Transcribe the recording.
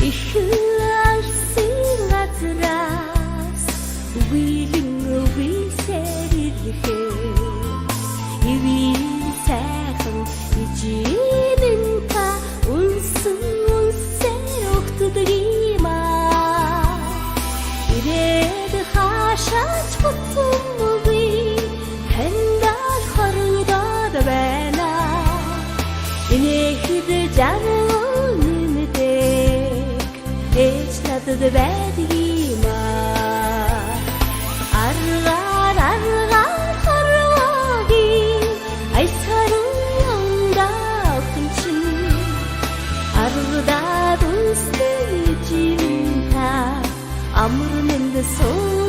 Alsin газраас үеийн үеисээр ирэхэ ивийн сайхан ижинэн та үнсэн өгтдөг юм аа ирээд хаашаач бутумгүй хандал хорогдоод байна инээхэд жаргал нэмдэг ээж надад байдаг юм аа аргаар хорвогийн айсарын ондоохын чинь аргадаад үнсэн ижинэн та амар мэнд суу